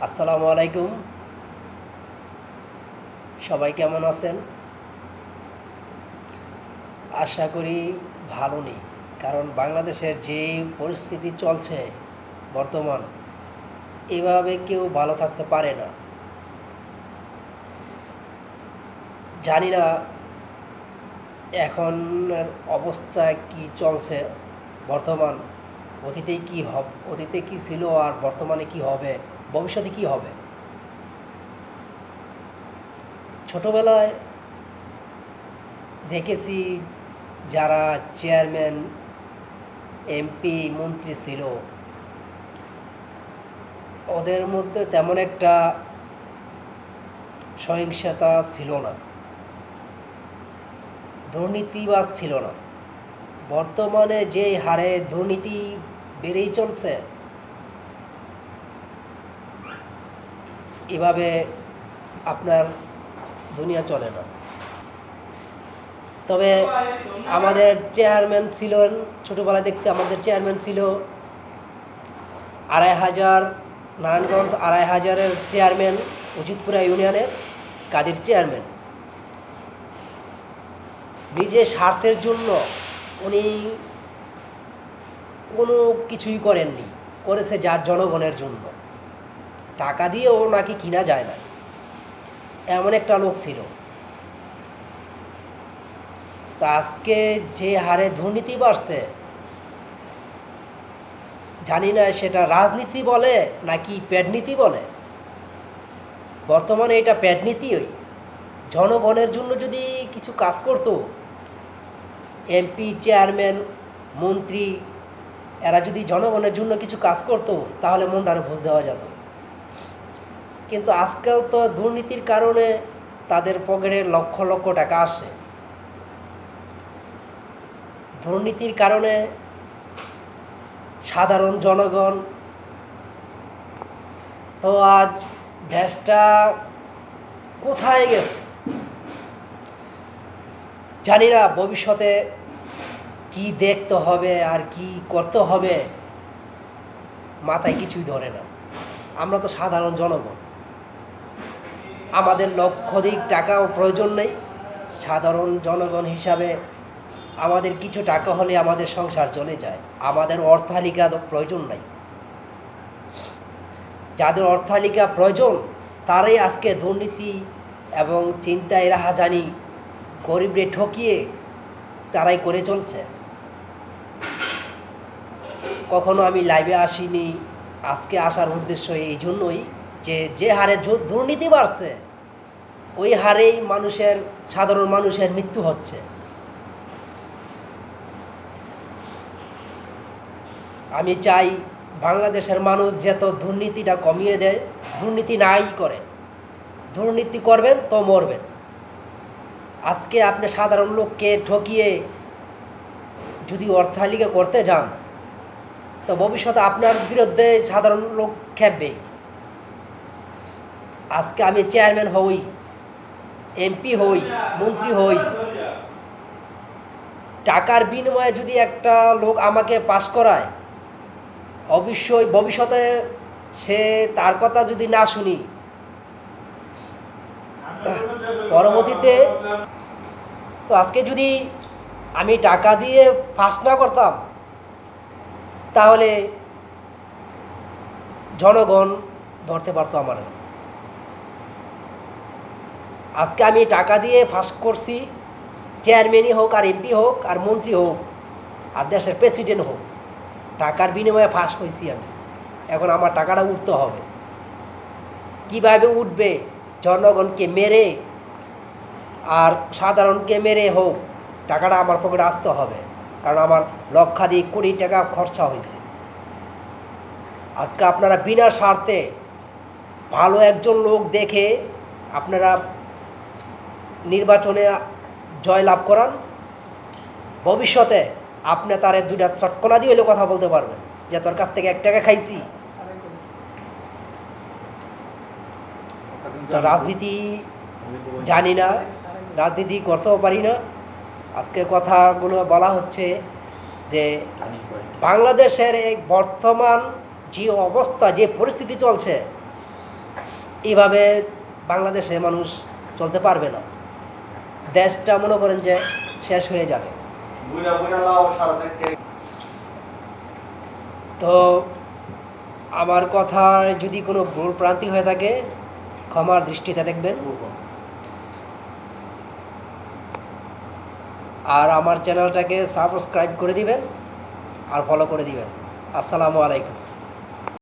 আসসালামু আলাইকুম। সবাই কেমন আছেন? আশা করি ভালো নেই, কারণ বাংলাদেশের যে পরিস্থিতি চলছে বর্তমান, এভাবে কেউ ভালো থাকতে পারে না। জানি না এখনের অবস্থা কি চলছে বর্তমান, অতীতে কি ছিল আর বর্তমানে কি হবে, ভবিষ্যতে কি হবে। ছোটবেলায় দেখেছি যারা চেয়ারম্যান, এমপি, মন্ত্রী ছিল, ওদের মধ্যে তেমন একটা সহিংসতা ছিল না, দুর্নীতিবাজ ছিল না। বর্তমানে যে হারে দুর্নীতি বেড়েই চলছে, এভাবে আপনার দুনিয়া চলে না। তবে আমাদের চেয়ারম্যান ছিলেন, ছোটোবেলায় দেখছি আমাদের চেয়ারম্যান ছিল ২,৫০০, নারায়ণগঞ্জ ২,৫০০-এর চেয়ারম্যান, উচিতপুরা ইউনিয়নের কাদের চেয়ারম্যান। নিজের স্বার্থের জন্য উনি কোনো কিছুই করেননি, করেছে যার জনগণের জন্য। টাকা দিয়েও নাকি কিনা যায় না, এমন একটা লোক ছিল। তা আজকে যে হারে দুর্নীতি বাড়ছে, জানি না সেটা রাজনীতি বলে নাকি পেটনীতি বলে। বর্তমানে এটা পেটনীতিই। জনগণের জন্য যদি কিছু কাজ করত, এমপি, চেয়ারম্যান, মন্ত্রী, এরা যদি জনগণের জন্য কিছু কাজ করত, তাহলে মনটা আরো বুঝ দেওয়া যেত। কিন্তু আজকাল তো দুর্নীতির কারণে তাদের পকেটে লক্ষ লক্ষ টাকা আসে। দুর্নীতির কারণে সাধারণ জনগণ, তো আজ দেশটা কোথায় গেছে জানি না। ভবিষ্যতে কি দেখতে হবে আর কি করতে হবে মাথায় কিছুই ধরে না। আমরা তো সাধারণ জনগণ, আমাদের লক্ষাধিক টাকাও প্রয়োজন নেই। সাধারণ জনগণ হিসাবে আমাদের কিছু টাকা হলে আমাদের সংসার চলে যায়, আমাদের অর্থালিকা প্রয়োজন নাই। যাদের অর্থালিকা প্রয়োজন তারাই আজকে দুর্নীতি এবং চিন্তায় রাহাজানি, গরিবরে ঠকিয়ে তারাই করে চলছে। কখনো আমি লাইভে আসিনি, আজকে আসার উদ্দেশ্য এই জন্যই যে হারে দুর্নীতি বাড়ছে, ওই হারেই সাধারণ মানুষের মৃত্যু হচ্ছে। আমি চাই বাংলাদেশের মানুষ যত দুর্নীতিটা কমিয়ে দেয়, দুর্নীতি নাই করে। দুর্নীতি করবেন তো মরবেন। আজকে আপনি সাধারণ লোককে ঠকিয়ে যদি অর্থালিকা করতে যান, তো ভবিষ্যতে আপনার বিরুদ্ধে সাধারণ লোক খেপবে। আজকে আমি চেয়ারম্যান হই, এমপি হই, মন্ত্রী হই, টাকার বিনিময়ে যদি একটা লোক আমাকে পাশ করায়, অবশ্যই ভবিষ্যতে সে তার কথা যদি না শুনি, পরবর্তীতে তো আজকে যদি আমি টাকা দিয়ে পাস না করতাম, তাহলে জনগণ ধরতে পারতো আমার। আজকে আমি টাকা দিয়ে পাস করছি, চেয়ারম্যানই হোক আর এমপি হোক আর মন্ত্রী হোক আর দেশের প্রেসিডেন্ট হোক, টাকার বিনিময়ে পাস হয়েছি আমি। এখন আমার টাকাটা উঠতে হবে। কিভাবে উঠবে? জনগণকে মেরে আর সাধারণকে মেরে হোক, টাকাটা আমার পকেটে আসতে হবে, কারণ আমার লক্ষাধিক কোটি টাকা খরচা হয়েছে। আজকে আপনারা বিনা স্বার্থে ভালো একজন লোক দেখে আপনারা নির্বাচনে জয়লাভ করান, ভবিষ্যতে আপনি তারে দুইটা চটকনা দিয়ে হলে কথা বলতে পারবেন যে তোর কাছ থেকে 1 টাকা খাইছি। তো রাজনীতি জানি না, রাজনীতি করতেও পারি না। আজকে কথাগুলো বলা হচ্ছে যে বাংলাদেশের এই বর্তমান যে অবস্থা, যে পরিস্থিতি চলছে, এইভাবে বাংলাদেশে মানুষ চলতে পারবে না, দেশটা মনে করেন যে শেষ হয়ে যাবে। তো আমার কথায় যদি কোনো ভুল ভ্রান্তি হয়ে থাকে ক্ষমার দৃষ্টিতে দেখবেন। আর আমার চ্যানেলটাকে সাবস্ক্রাইব করে দিবেন আর ফলো করে দিবেন। আসসালামু আলাইকুম।